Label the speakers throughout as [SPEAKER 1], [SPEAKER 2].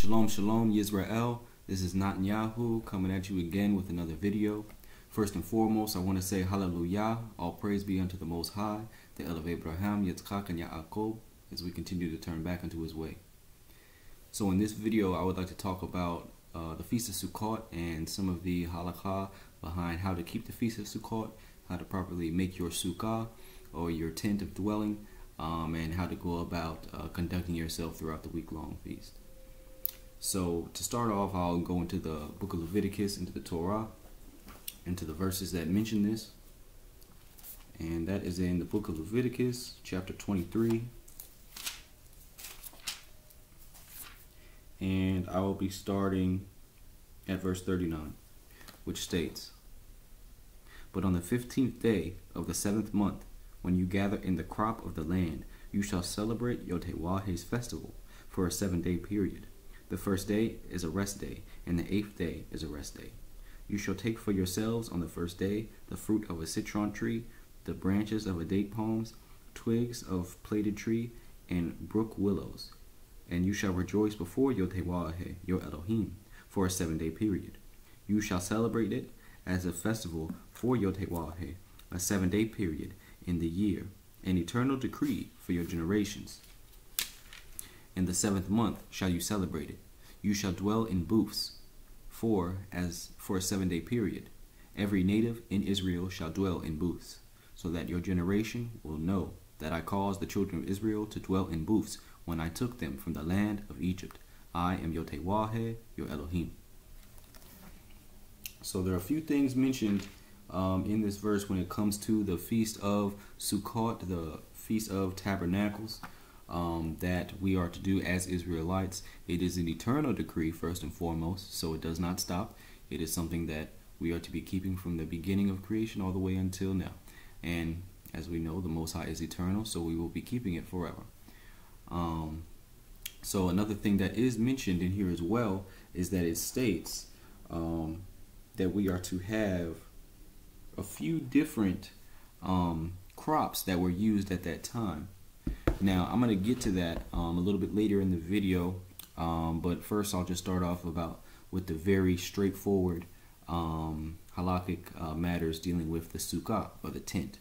[SPEAKER 1] Shalom, shalom, Yisrael. This is Netanyahu coming at you again with another video. First and foremost, I want to say hallelujah. All praise be unto the Most High, the El of Abraham, Yitzchak, and Yaakov, as we continue to turn back into His way. So in this video, I would like to talk about the Feast of Sukkot and some of the halakha behind how to keep the Feast of Sukkot, how to properly make your Sukkah or your tent of dwelling, and how to go about conducting yourself throughout the week-long feast. So to start off, I'll go into the book of Leviticus, into the Torah, into the verses that mention this. And that is in the book of Leviticus, chapter 23. And I will be starting at verse 39, which states, "But on the 15th day of the 7th month, when you gather in the crop of the land, you shall celebrate YHWH's festival for a 7-day period. The first day is a rest day, and the 8th day is a rest day. You shall take for yourselves on the first day the fruit of a citron tree, the branches of a date palms, twigs of plaited tree, and brook willows. And you shall rejoice before YHWH, your Elohim, for a 7-day period. You shall celebrate it as a festival for YHWH, a 7-day period in the year, an eternal decree for your generations. In the 7th month shall you celebrate it. You shall dwell in booths for a 7-day period. Every native in Israel shall dwell in booths, so that your generation will know that I caused the children of Israel to dwell in booths when I took them from the land of Egypt. I am YHWH, your Elohim." So there are a few things mentioned in this verse when it comes to the Feast of Sukkot, the Feast of Tabernacles, that we are to do as Israelites. It is an eternal decree, first and foremost, so it does not stop. It is something that we are to be keeping from the beginning of creation all the way until now. And as we know, the Most High is eternal, so we will be keeping it forever. So another thing that is mentioned in here as well is that it states that we are to have a few different crops that were used at that time. Now, I'm going to get to that a little bit later in the video, but first I'll just start off with the very straightforward halakhic matters dealing with the Sukkah, or the tent,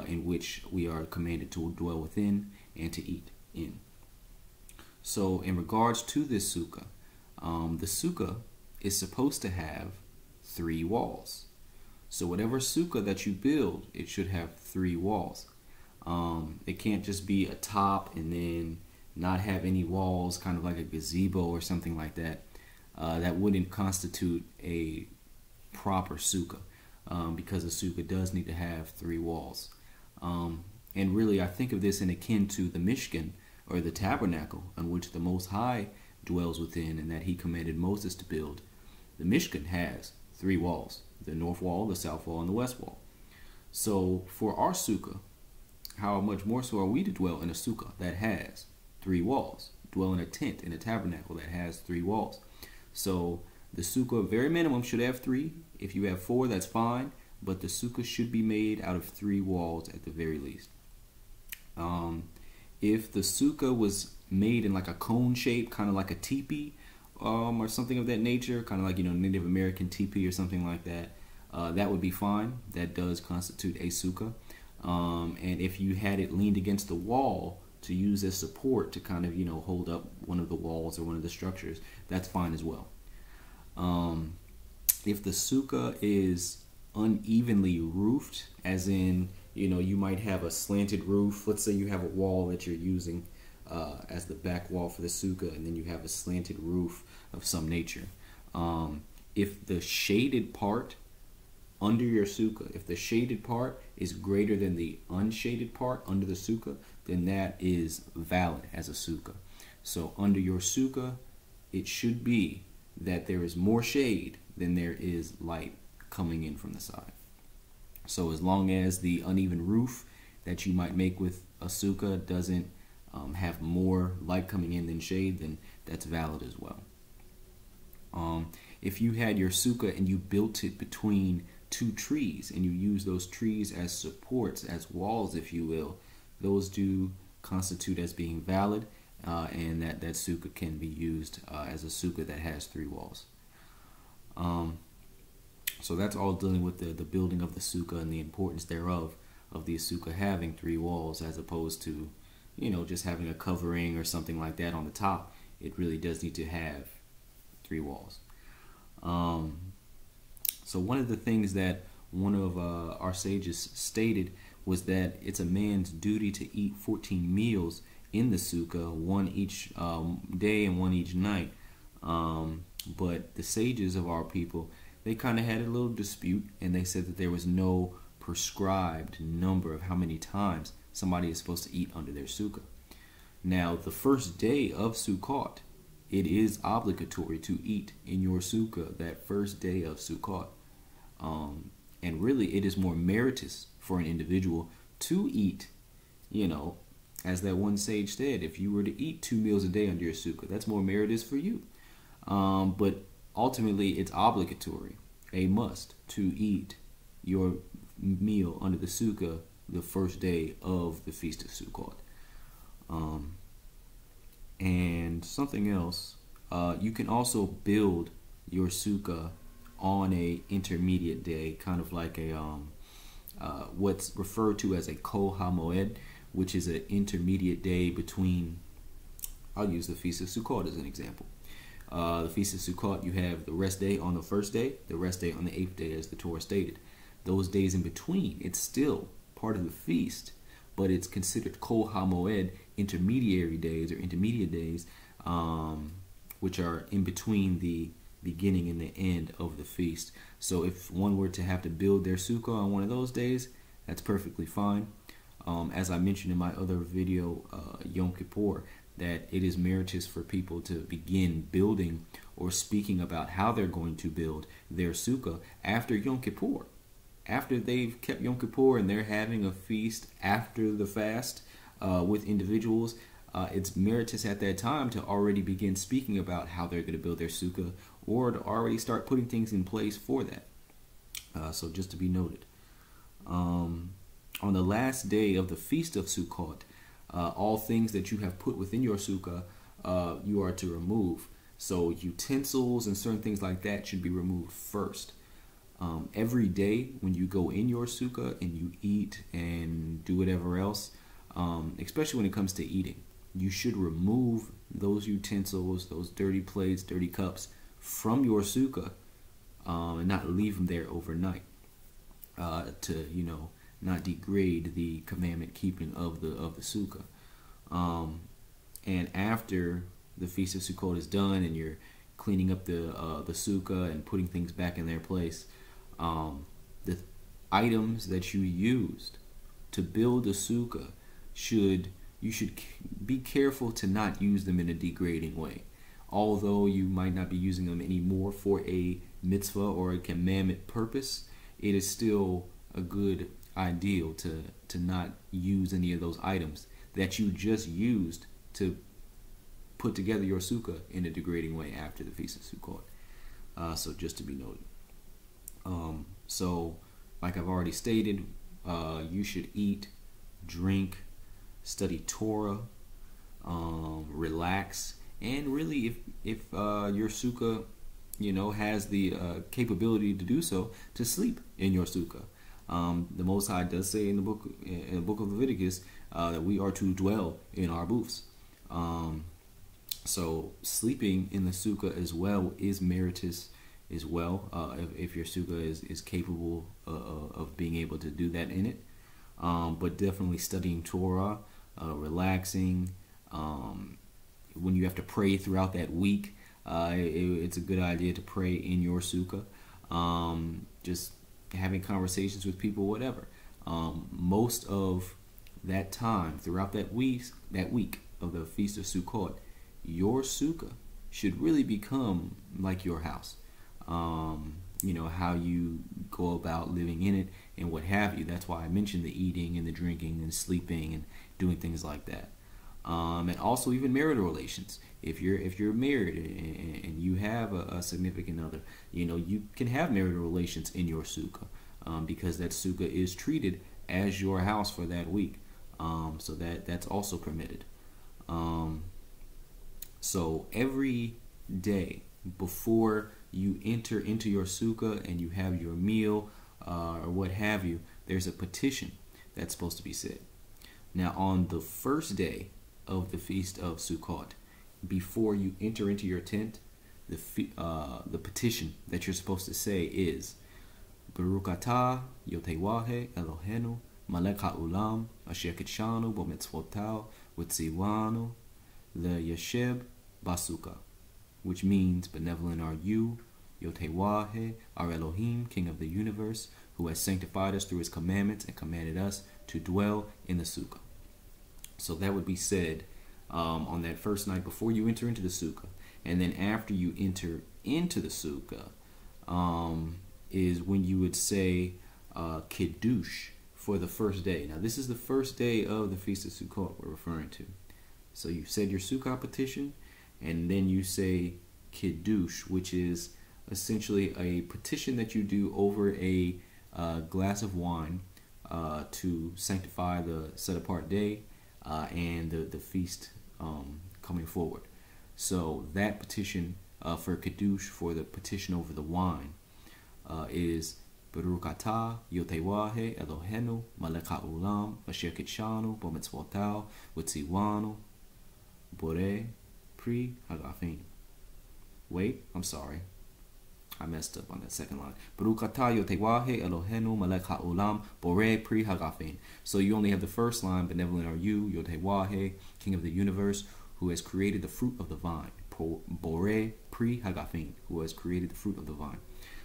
[SPEAKER 1] in which we are commanded to dwell within and to eat in. So in regards to this Sukkah, the Sukkah is supposed to have 3 walls. So whatever Sukkah that you build, it should have 3 walls. It can't just be a top and then not have any walls, kind of like a gazebo or something like that. That wouldn't constitute a proper Sukkah, because a Sukkah does need to have 3 walls. And really, I think of this in akin to the Mishkan, or the tabernacle, on which the Most High dwells within, and that He commanded Moses to build. The Mishkan has 3 walls: the north wall, the south wall, and the west wall. So for our Sukkah, how much more so are we to dwell in a Sukkah that has 3 walls? Dwell in a tent, in a tabernacle that has 3 walls. So the Sukkah, very minimum, should have 3. If you have 4, that's fine, but the Sukkah should be made out of 3 walls at the very least. If the Sukkah was made in like a cone shape, kind of like a teepee, or something of that nature, kind of like, Native American teepee or something like that, that would be fine. That does constitute a Sukkah. And if you had it leaned against the wall to use as support to kind of, hold up one of the walls or one of the structures, that's fine as well. If the Sukkah is unevenly roofed, as in, you might have a slanted roof. Let's say you have a wall that you're using as the back wall for the Sukkah, and then you have a slanted roof of some nature. If the shaded part under your Sukkah, if the shaded part is greater than the unshaded part under the Sukkah, then that is valid as a Sukkah. So under your Sukkah, it should be that there is more shade than there is light coming in from the side. So as long as the uneven roof that you might make with a Sukkah doesn't have more light coming in than shade, then that's valid as well. If you had your Sukkah and you built it between 2 trees, and you use those trees as supports, as walls, if you will, those do constitute as being valid. and that sukkah can be used as a sukkah that has 3 walls. So that's all dealing with the building of the sukkah and the importance thereof of the sukkah having 3 walls, as opposed to, you know, just having a covering or something like that on the top. It really does need to have 3 walls. So one of the things that one of our sages stated was that it's a man's duty to eat 14 meals in the sukkah, 1 each day and 1 each night. But the sages of our people, they kind of had a little dispute, and they said that there was no prescribed number of how many times somebody is supposed to eat under their sukkah. Now, the first day of Sukkot, it is obligatory to eat in your sukkah that first day of Sukkot. And really, it is more meritorious for an individual to eat, you know, as that one sage said, if you were to eat 2 meals a day under your sukkah, that's more meritorious for you. But ultimately, it's obligatory, a must, to eat your meal under the sukkah the first day of the Feast of Sukkot. And something else, you can also build your sukkah on a intermediate day, kind of like a what's referred to as a Kol HaMoed, which is an intermediate day between, I'll use the Feast of Sukkot as an example. The Feast of Sukkot, you have the rest day on the first day, the rest day on the 8th day, as the Torah stated. Those days in between, it's still part of the feast, but it's considered Kol HaMoed, intermediary days or intermediate days, which are in between the beginning and the end of the feast. So if one were to have to build their sukkah on one of those days, that's perfectly fine. As I mentioned in my other video, Yom Kippur, that it is meritorious for people to begin building or speaking about how they're going to build their sukkah after Yom Kippur. After they've kept Yom Kippur and they're having a feast after the fast with individuals, it's meritorious at that time to already begin speaking about how they're going to build their sukkah, or to already start putting things in place for that. So just to be noted. On the last day of the Feast of Sukkot, all things that you have put within your sukkah, you are to remove. So utensils and certain things like that should be removed first. Every day when you go in your sukkah and you eat and do whatever else, especially when it comes to eating, you should remove those utensils, those dirty plates, dirty cups from your sukkah, and not leave them there overnight to, you know, not degrade the commandment keeping of the sukkah. And after the Feast of Sukkot is done and you're cleaning up the sukkah and putting things back in their place, the items that you used to build the sukkah, you should be careful to not use them in a degrading way. Although you might not be using them anymore for a mitzvah or a commandment purpose, it is still a good ideal to not use any of those items that you just used to put together your sukkah in a degrading way after the Feast of Sukkot. So just to be noted. So like I've already stated, you should eat, drink, study Torah, relax, and really if your sukkah, you know, has the capability to do so, to sleep in your sukkah. The Most High does say in the book of Leviticus that we are to dwell in our booths. So sleeping in the sukkah as well is meritorious as well, if your sukkah is capable of being able to do that in it. But definitely studying Torah, relaxing. When you have to pray throughout that week, it's a good idea to pray in your sukkah. Just having conversations with people, whatever. Most of that time throughout that week of the Feast of Sukkot, your sukkah should really become like your house. You know, how you go about living in it and what have you. That's why I mentioned the eating and the drinking and sleeping and doing things like that. And also even marital relations. If you're married and you have a significant other, you know, you can have marital relations in your sukkah, because that sukkah is treated as your house for that week. So that's also permitted. So every day before you enter into your sukkah and you have your meal or what have you, there's a petition that's supposed to be said. Now, on the first day of the Feast of Sukkot, before you enter into your tent, the petition that you're supposed to say is Baruch atah YHWH Elohenu Melek asher Kidshanu b'mitzvotav v'tzivanu le'yasheb b'sukkah, which means, Benevolent are you, YHWH, our Elohim, King of the universe, who has sanctified us through his commandments and commanded us to dwell in the Sukkah. So that would be said on that first night before you enter into the Sukkah. And then after you enter into the Sukkah is when you would say Kiddush for the first day. Now, this is the first day of the Feast of Sukkot we're referring to. So you've said your Sukkah petition, and then you say Kiddush, which is essentially a petition that you do over a glass of wine to sanctify the set-apart day and the feast coming forward. So that petition for Kiddush, for the petition over the wine, is Baruch atah YHWH Elohenu Melek asher Kidshanu b'mitzvotav v'tzivanu pri hagafin. Wait, I'm sorry. I messed up on that second line. Baruch atah YHWH Elohenu Melek pri hagafin. So you only have the first line, Benevolent are you, YHWH, King of the universe, who has created the fruit of the vine. Borei pri hagafin, who has created the fruit of the vine.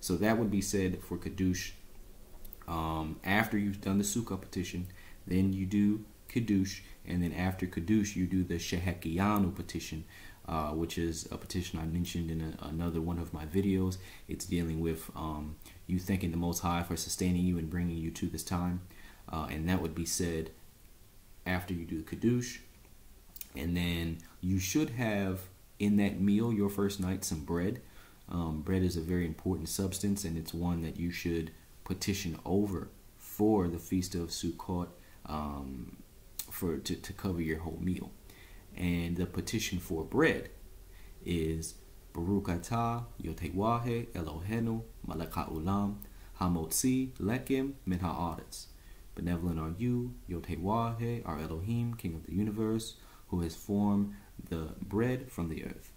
[SPEAKER 1] So that would be said for Kiddush after you've done the Sukkah petition. Then you do Kiddush, and then after Kiddush you do the Shehekeyanu petition, which is a petition I mentioned in another one of my videos. It's dealing with you thanking the Most High for sustaining you and bringing you to this time, and that would be said after you do the Kiddush. And then you should have in that meal, your first night, some bread. Bread is a very important substance, and it's one that you should petition over for the Feast of Sukkot, to cover your whole meal. And the petition for bread is Baruch atah YHWH Elohenu Melek hamotzi Lechem min Aretz. Benevolent are you, YHWH, our Elohim, King of the universe, who has formed the bread from the earth.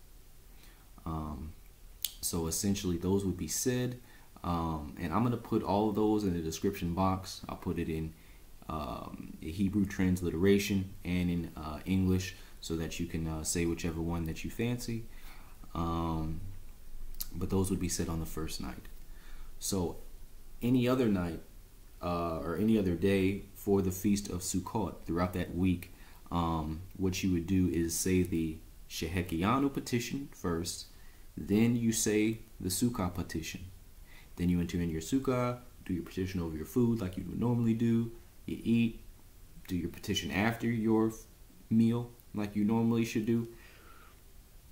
[SPEAKER 1] So essentially those would be said, and I'm going to put all of those in the description box. I'll put it in Hebrew transliteration and in English, so that you can say whichever one that you fancy. But those would be said on the first night. So any other night or any other day for the Feast of Sukkot throughout that week, what you would do is say the Shehekeyanu petition first, then you say the Sukkah petition. Then you enter in your Sukkah, do your petition over your food like you would normally do. You eat, do your petition after your meal like you normally should do.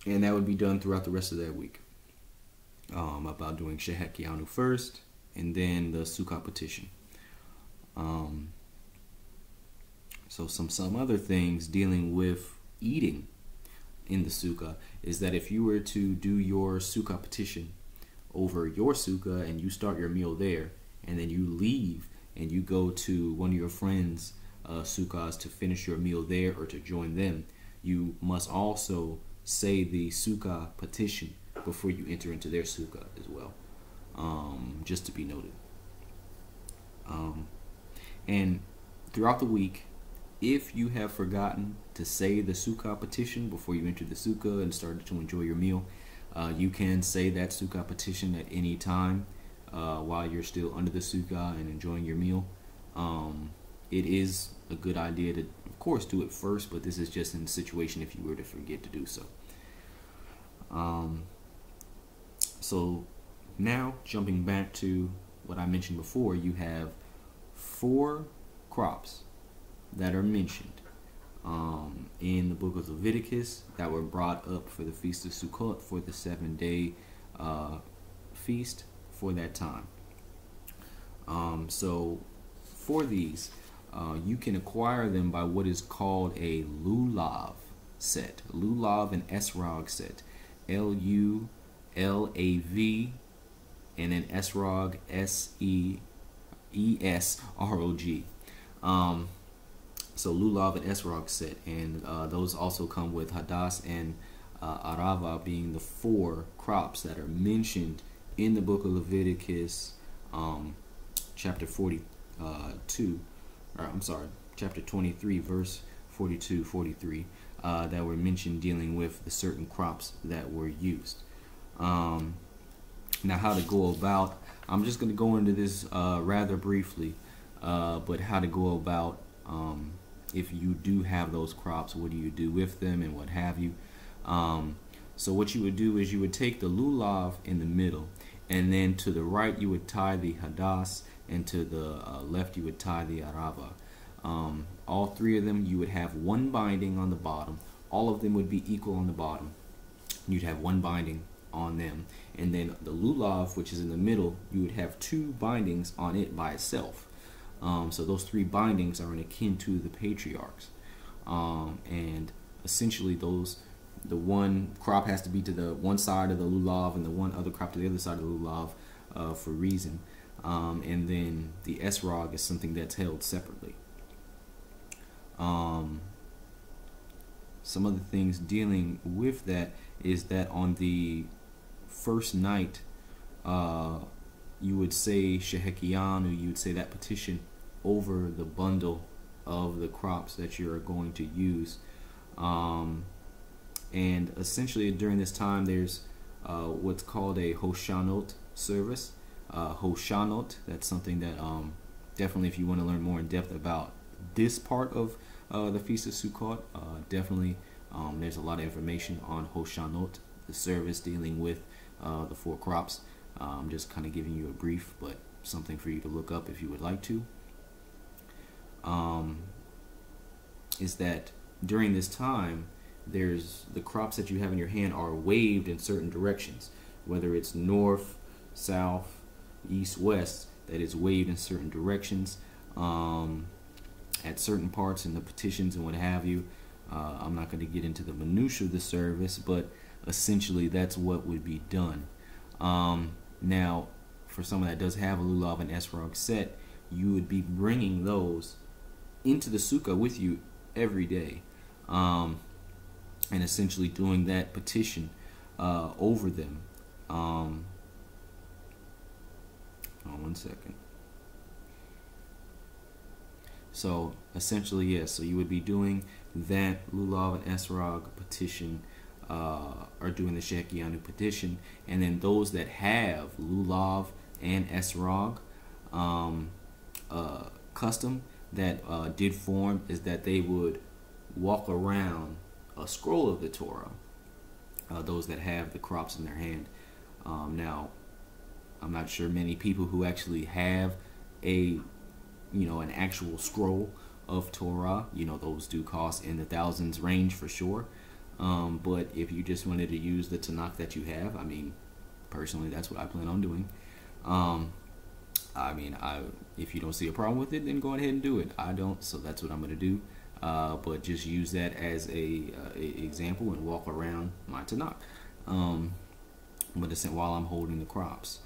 [SPEAKER 1] And that would be done throughout the rest of that week. About doing Shehekeyanu first, and then the Sukkah petition. So some other things dealing with eating in the Sukkah is that if you were to do your Sukkah petition over your Sukkah and you start your meal there, and then you leave and you go to one of your friends' Sukkahs to finish your meal there or to join them, you must also say the Sukkah petition before you enter into their Sukkah as well, just to be noted. And throughout the week, if you have forgotten to say the Sukkah petition before you enter the Sukkah and started to enjoy your meal, you can say that Sukkah petition at any time while you're still under the Sukkah and enjoying your meal. It is a good idea to, of course, do it first, but this is just in the situation if you were to forget to do so. So now, jumping back to what I mentioned before, you have 4 crops that are mentioned in the book of Leviticus that were brought up for the Feast of Sukkot, for the 7-day feast for that time. So for these, you can acquire them by what is called a lulav. set, lulav and esrog set, Lulav, and then esrog, Seesrog. So lulav and esrog set, and those also come with hadas and arava, being the 4 crops that are mentioned in the book of Leviticus, chapter 42, or I'm sorry, chapter 23, verse 42, 43, that were mentioned dealing with the certain crops that were used. Now, how to go about, I'm just going to go into this rather briefly, but how to go about if you do have those crops, what do you do with them and what have you. So what you would do is you would take the lulav in the middle, and then to the right you would tie the hadas, and to the left you would tie the arava. All 3 of them, you would have 1 binding on the bottom. All of them would be equal on the bottom. You'd have 1 binding on them, and then the lulav, which is in the middle, you would have 2 bindings on it by itself. So those 3 bindings are akin to the patriarchs, and essentially the one crop has to be to the one side of the lulav, and the one other crop to the other side of the lulav for reason. And then the esrog is something that's held separately. Some of the things dealing with that is that on the first night, you would say Shehekeyanu, you would say that petition over the bundle of the crops that you're going to use. And essentially during this time there's what's called a Hoshanot service. Hoshanot, that's something that definitely, if you want to learn more in depth about this part of the Feast of Sukkot, definitely there's a lot of information on Hoshanot, the service dealing with the 4 crops. I'm just kind of giving you a brief, but something for you to look up if you would like to. Is that during this time, there's the crops that you have in your hand are waved in certain directions, whether it's north, south, east, west, that is waved in certain directions at certain parts in the petitions and what have you. I'm not going to get into the minutiae of the service, but essentially that's what would be done. Now, for someone that does have a lulav and esrog set, you would be bringing those into the sukkah with you every day, and essentially doing that petition over them. Hold on 1 second. So essentially, yes, so you would be doing that lulav and esrog petition, or doing the Shehekeyanu petition, and then those that have lulav and esrog custom that did form is that they would walk around a scroll of the Torah, those that have the crops in their hand. Now, I'm not sure many people who actually have an actual scroll of Torah. Those do cost in the thousands range for sure. But if you just wanted to use the Tanakh that you have, I mean, personally, that's what I plan on doing. If you don't see a problem with it, then go ahead and do it. I don't, so that's what I'm going to do. But just use that as a example and walk around my Tanakh. But it's while I'm holding the crops.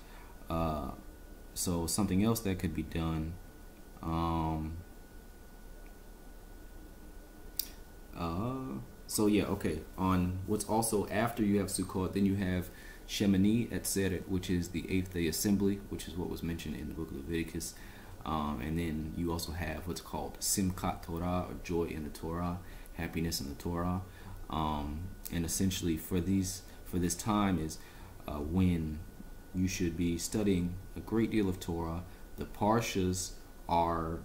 [SPEAKER 1] So something else that could be done. So yeah, okay. On what's also after you have Sukkot, then you have Shemini Atzeret, which is the 8th day assembly, which is what was mentioned in the book of Leviticus. And then you also have what's called Simchat Torah, or joy in the Torah, happiness in the Torah. And essentially for this time is when you should be studying a great deal of Torah. The parshas are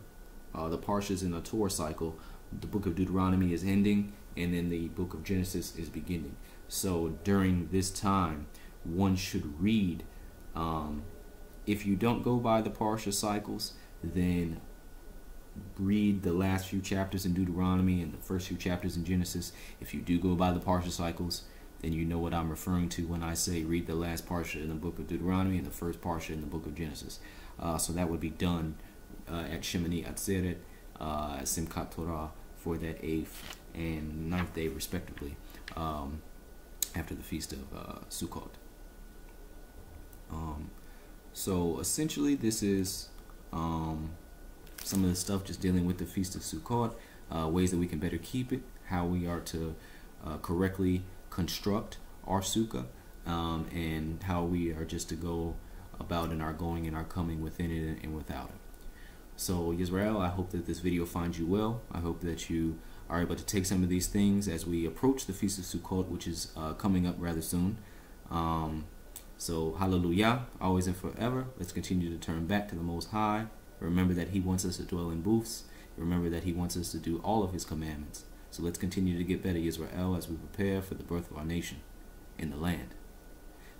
[SPEAKER 1] the parshas in the Torah cycle. The book of Deuteronomy is ending, and then the book of Genesis is beginning. So during this time, one should read. If you don't go by the parsha cycles, then read the last few chapters in Deuteronomy and the first few chapters in Genesis. If you do go by the parsha cycles, then you know what I'm referring to when I say read the last parsha in the book of Deuteronomy and the first parsha in the book of Genesis. So that would be done at Shemini Atzeret, Simchat Torah, for that 8th and 9th day respectively, after the feast of Sukkot. So essentially this is some of the stuff just dealing with the feast of Sukkot, ways that we can better keep it, how we are to correctly construct our Sukkah, and how we are just to go about in our going and our coming within it and without it. So Yisrael, I hope that this video finds you well. I hope that you are able to take some of these things as we approach the Feast of Sukkot, which is coming up rather soon. So hallelujah, always and forever. Let's continue to turn back to the Most High. Remember that He wants us to dwell in booths. Remember that He wants us to do all of His commandments. So let's continue to get better, Yisrael, as we prepare for the birth of our nation in the land.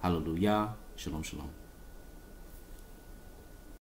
[SPEAKER 1] Hallelujah. Shalom, shalom.